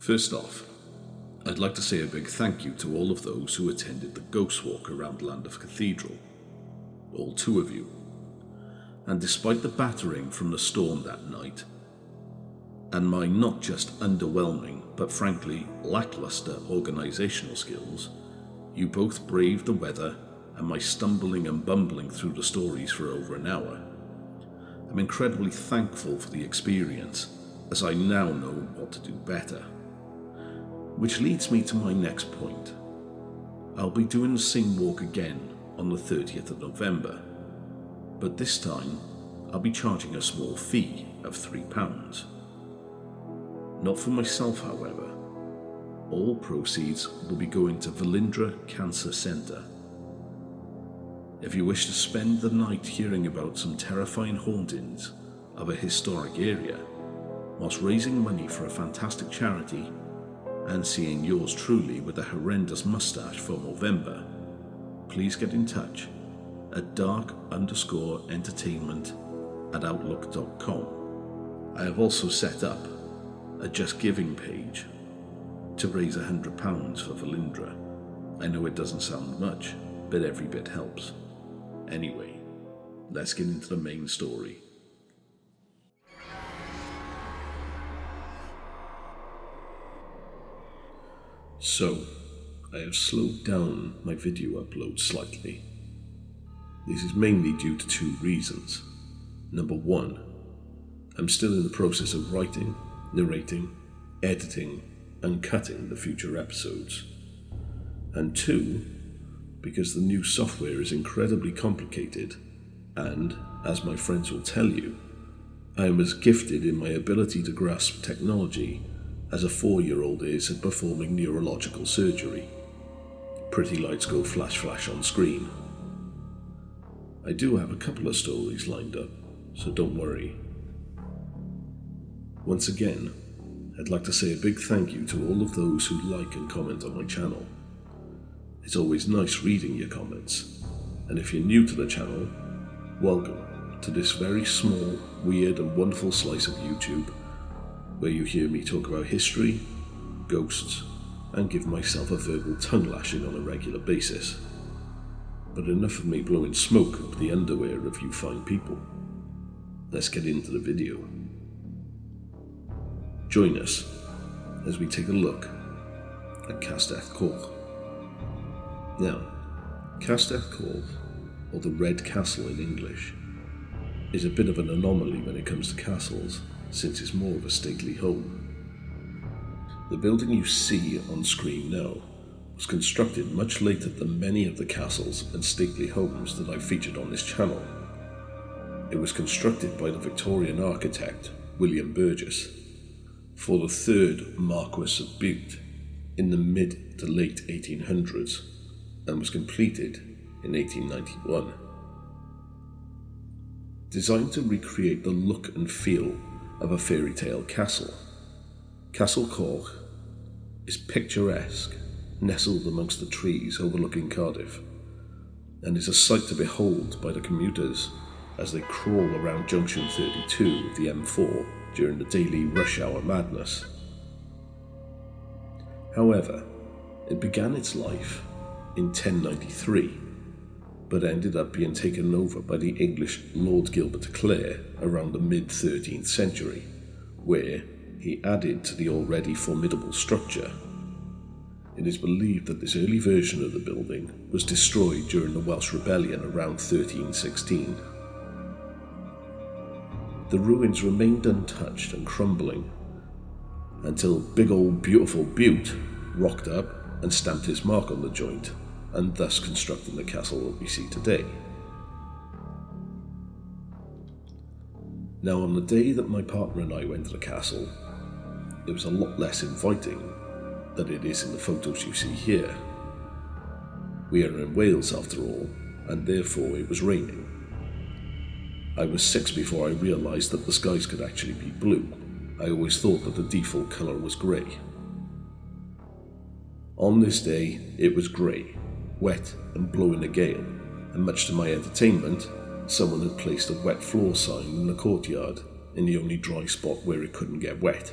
First off, I'd like to say a big thank you to all of those who attended the ghost walk around Llandaff Cathedral. All 2 of you. And despite the battering from the storm that night, and my not just underwhelming, but frankly lackluster organisational skills, you both braved the weather and my stumbling and bumbling through the stories for over an hour. I'm incredibly thankful for the experience, as I now know what to do better. Which leads me to my next point. I'll be doing the same walk again on the 30th of November, but this time I'll be charging a small fee of £3. Not for myself, however. All proceeds will be going to Llandaff Cancer Centre. If you wish to spend the night hearing about some terrifying hauntings of a historic area, whilst raising money for a fantastic charity, and seeing yours truly with a horrendous moustache for November, please get in touch at dark_entertainment@outlook.com. I have also set up a Just Giving page to raise £100 for Llandaff. I know it doesn't sound much, but every bit helps. Anyway, let's get into the main story. So, I have slowed down my video upload slightly. This is mainly due to 2 reasons. Number 1, I'm still in the process of writing, narrating, editing, and cutting the future episodes. And 2, because the new software is incredibly complicated, and, as my friends will tell you, I am as gifted in my ability to grasp technology as a 4-year-old is at performing neurological surgery. Pretty lights go flash flash on screen. I do have a couple of stories lined up, so don't worry. Once again, I'd like to say a big thank you to all of those who like and comment on my channel. It's always nice reading your comments, and if you're new to the channel, welcome to this very small, weird and wonderful slice of YouTube, where you hear me talk about history, ghosts, and give myself a verbal tongue lashing on a regular basis. But enough of me blowing smoke up the underwear of you fine people. Let's get into the video. Join us as we take a look at Llandaff Coch. Now, Llandaff Coch, or the Red Castle in English, is a bit of an anomaly when it comes to castles, since it's more of a stately home. The building you see on screen now was constructed much later than many of the castles and stately homes that I've featured on this channel. It was constructed by the Victorian architect William Burgess for the 3rd Marquess of Bute in the mid to late 1800s and was completed in 1891. Designed to recreate the look and feel of a fairy tale castle, Castle Coch is picturesque, nestled amongst the trees overlooking Cardiff, and is a sight to behold by the commuters as they crawl around junction 32 of the M4 during the daily rush hour madness. However, it began its life in 1093, but ended up being taken over by the English Lord Gilbert Clare around the mid-13th century, where he added to the already formidable structure. It is believed that this early version of the building was destroyed during the Welsh Rebellion around 1316. The ruins remained untouched and crumbling until big old beautiful Bute rocked up and stamped his mark on the joint, and thus constructing the castle that we see today. Now, on the day that my partner and I went to the castle, it was a lot less inviting than it is in the photos you see here. We are in Wales after all, and therefore it was raining. I was 6 before I realised that the skies could actually be blue. I always thought that the default colour was grey. On this day, it was grey, wet and blowing a gale, and much to my entertainment, someone had placed a wet floor sign in the courtyard in the only dry spot where it couldn't get wet.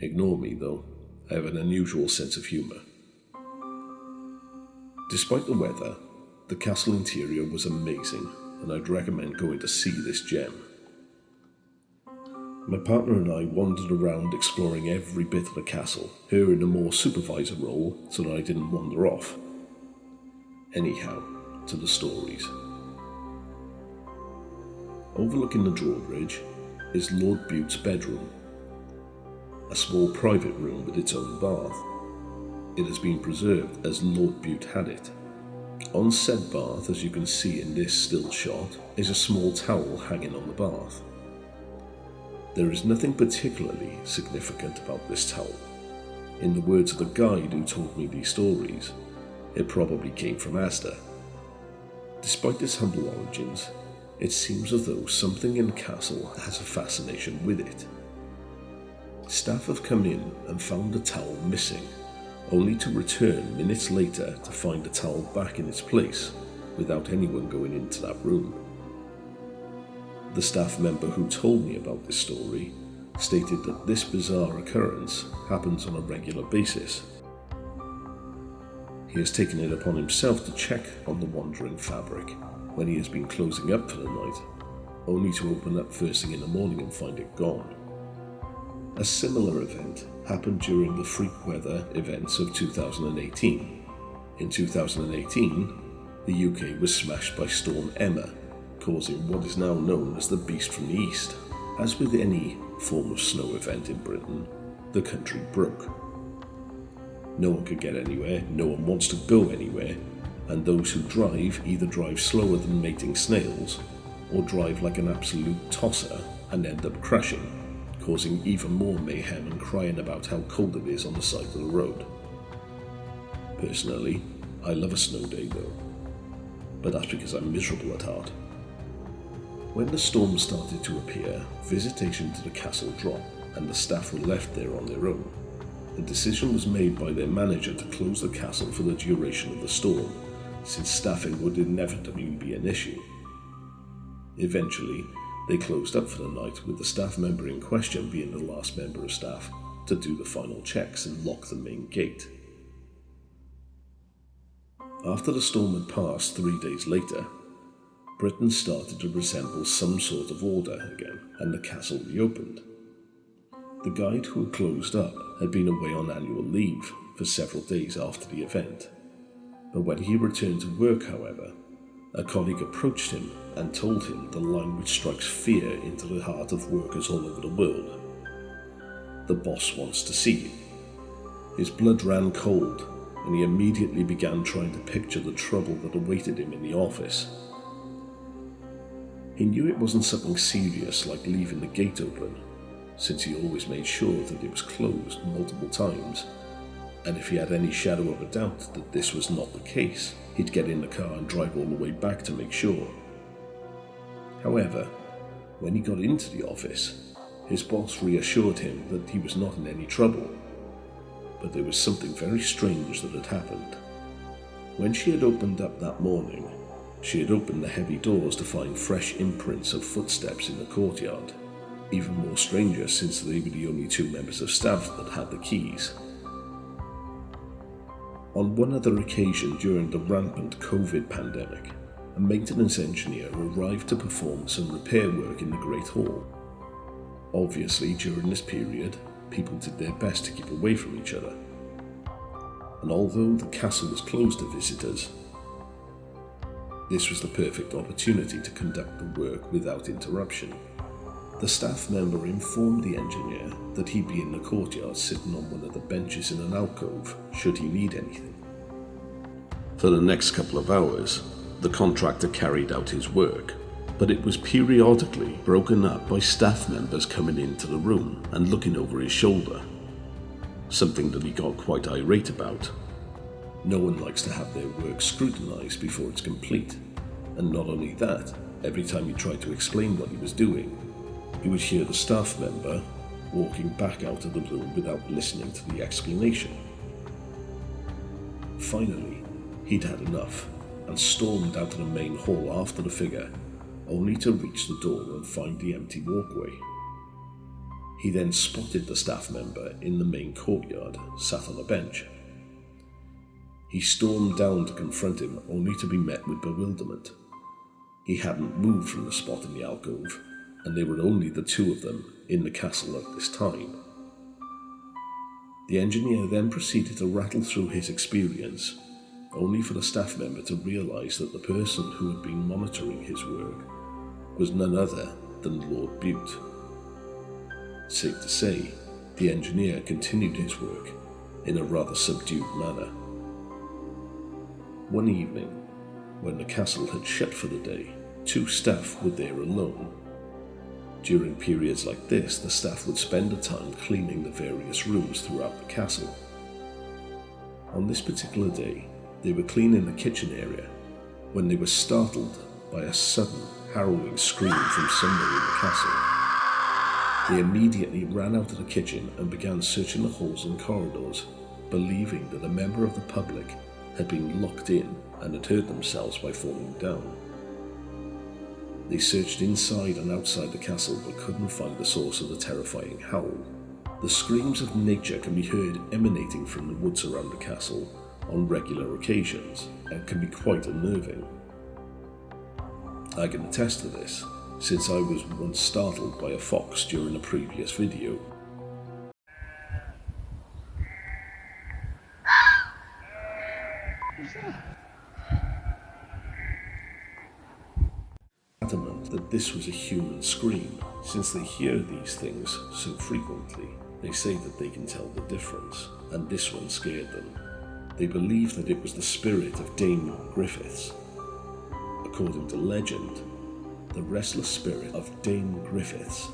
Ignore me, though. I have an unusual sense of humour. Despite the weather, the castle interior was amazing, and I'd recommend going to see this gem. My partner and I wandered around exploring every bit of the castle, her in a more supervisor role so that I didn't wander off. Anyhow, to the stories. Overlooking the drawbridge is Lord Bute's bedroom, a small private room with its own bath. It has been preserved as Lord Bute had it. On said bath, as you can see in this still shot, is a small towel hanging on the bath. There is nothing particularly significant about this towel. In the words of the guide who told me these stories, it probably came from Asda. Despite its humble origins, it seems as though something in the castle has a fascination with it. Staff have come in and found the towel missing, only to return minutes later to find the towel back in its place without anyone going into that room. The staff member who told me about this story stated that this bizarre occurrence happens on a regular basis. He has taken it upon himself to check on the wandering fabric when he has been closing up for the night, only to open up first thing in the morning and find it gone. A similar event happened during the freak weather events of 2018. In 2018, the UK was smashed by Storm Emma, causing what is now known as the Beast from the East. As with any form of snow event in Britain, the country broke. No one could get anywhere, no one wants to go anywhere, and those who drive either drive slower than mating snails, or drive like an absolute tosser and end up crashing, causing even more mayhem and crying about how cold it is on the side of the road. Personally, I love a snow day though, but that's because I'm miserable at heart. When the storm started to appear, visitation to the castle dropped and the staff were left there on their own. The decision was made by their manager to close the castle for the duration of the storm, since staffing would inevitably be an issue. Eventually, they closed up for the night, with the staff member in question being the last member of staff to do the final checks and lock the main gate. After the storm had passed 3 days later, Britain started to resemble some sort of order again, and the castle reopened. The guide who had closed up had been away on annual leave for several days after the event, but when he returned to work, however, a colleague approached him and told him the line which strikes fear into the heart of workers all over the world. The boss wants to see you. His blood ran cold, and he immediately began trying to picture the trouble that awaited him in the office. He knew it wasn't something serious like leaving the gate open, since he always made sure that it was closed multiple times, and if he had any shadow of a doubt that this was not the case, he'd get in the car and drive all the way back to make sure. However, when he got into the office, his boss reassured him that he was not in any trouble, but there was something very strange that had happened. When she had opened up that morning, she had opened the heavy doors to find fresh imprints of footsteps in the courtyard, even more stranger since they were the only 2 members of staff that had the keys. On one other occasion during the rampant COVID pandemic, a maintenance engineer arrived to perform some repair work in the Great Hall. Obviously, during this period, people did their best to keep away from each other. And although the castle was closed to visitors, this was the perfect opportunity to conduct the work without interruption. The staff member informed the engineer that he'd be in the courtyard sitting on one of the benches in an alcove should he need anything. For the next couple of hours, the contractor carried out his work, but it was periodically broken up by staff members coming into the room and looking over his shoulder, something that he got quite irate about. No one likes to have their work scrutinised before it's complete, and not only that, every time he tried to explain what he was doing, he would hear the staff member walking back out of the room without listening to the explanation. Finally, he'd had enough and stormed out of the main hall after the figure, only to reach the door and find the empty walkway. He then spotted the staff member in the main courtyard, sat on a bench. He stormed down to confront him, only to be met with bewilderment. He hadn't moved from the spot in the alcove, and there were only the two of them in the castle at this time. The engineer then proceeded to rattle through his experience, only for the staff member to realise that the person who had been monitoring his work was none other than Lord Bute. Safe to say, the engineer continued his work in a rather subdued manner. One evening, when the castle had shut for the day, two staff were there alone. During periods like this, the staff would spend the time cleaning the various rooms throughout the castle. On this particular day, they were cleaning the kitchen area when they were startled by a sudden, harrowing scream from somewhere in the castle. They immediately ran out of the kitchen and began searching the halls and corridors, believing that a member of the public had been locked in and had hurt themselves by falling down. They searched inside and outside the castle but couldn't find the source of the terrifying howl. The screams of nature can be heard emanating from the woods around the castle on regular occasions and can be quite unnerving. I can attest to this, since I was once startled by a fox during a previous video. Adamant that this was a human scream, since they hear these things so frequently. They say that they can tell the difference, and this one scared them. They believe that it was the spirit of Dame Griffiths. According to legend, the restless spirit of Dame Griffiths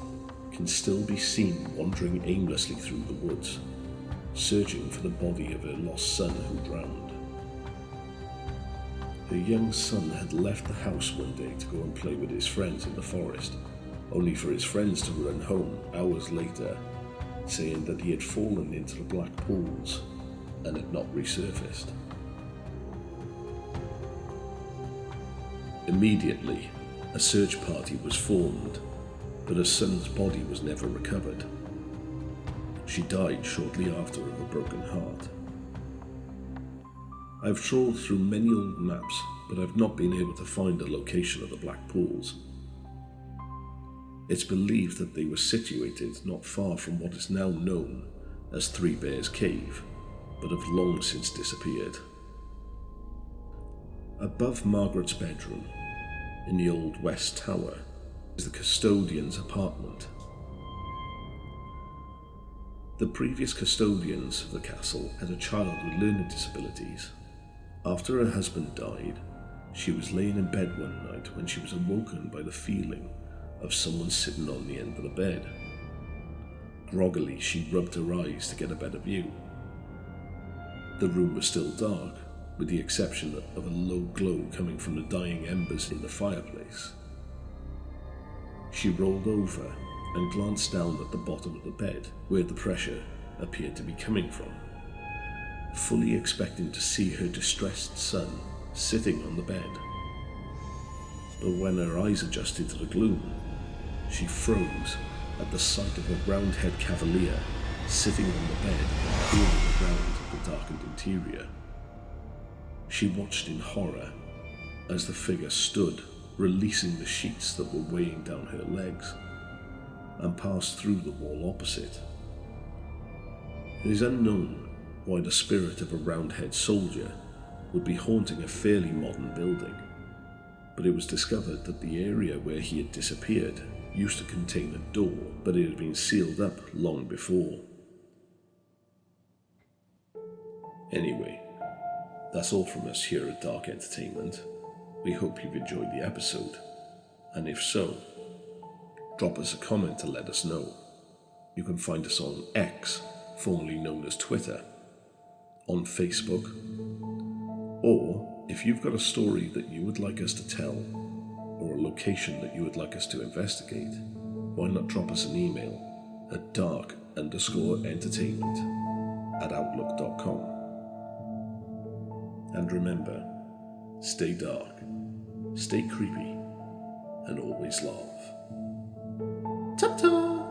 can still be seen wandering aimlessly through the woods, searching for the body of her lost son who drowned. Her young son had left the house one day to go and play with his friends in the forest, only for his friends to run home hours later, saying that he had fallen into the black pools and had not resurfaced. Immediately, a search party was formed, but her son's body was never recovered. She died shortly after of a broken heart. I've trawled through many old maps, but I've not been able to find the location of the Black Pools. It's believed that they were situated not far from what is now known as Three Bears Cave, but have long since disappeared. Above Margaret's bedroom, in the old West Tower, is the custodian's apartment. The previous custodians of the castle had a child with learning disabilities. After her husband died, she was laying in bed one night when she was awoken by the feeling of someone sitting on the end of the bed. Groggily, she rubbed her eyes to get a better view. The room was still dark, with the exception of a low glow coming from the dying embers in the fireplace. She rolled over and glanced down at the bottom of the bed, where the pressure appeared to be coming from, fully expecting to see her distressed son sitting on the bed. But when her eyes adjusted to the gloom, she froze at the sight of a round-head cavalier sitting on the bed and peering around at the darkened interior. She watched in horror as the figure stood, releasing the sheets that were weighing down her legs, and passed through the wall opposite. It is unknown why the spirit of a round-head soldier would be haunting a fairly modern building, but it was discovered that the area where he had disappeared used to contain a door, but it had been sealed up long before. Anyway, that's all from us here at Dark Entertainment. We hope you've enjoyed the episode, and if so, drop us a comment to let us know. You can find us on X, formerly known as Twitter, on Facebook, or if you've got a story that you would like us to tell, or a location that you would like us to investigate, why not drop us an email at dark_entertainment@outlook.com. And remember, stay dark, stay creepy, and always laugh. Ta-ta!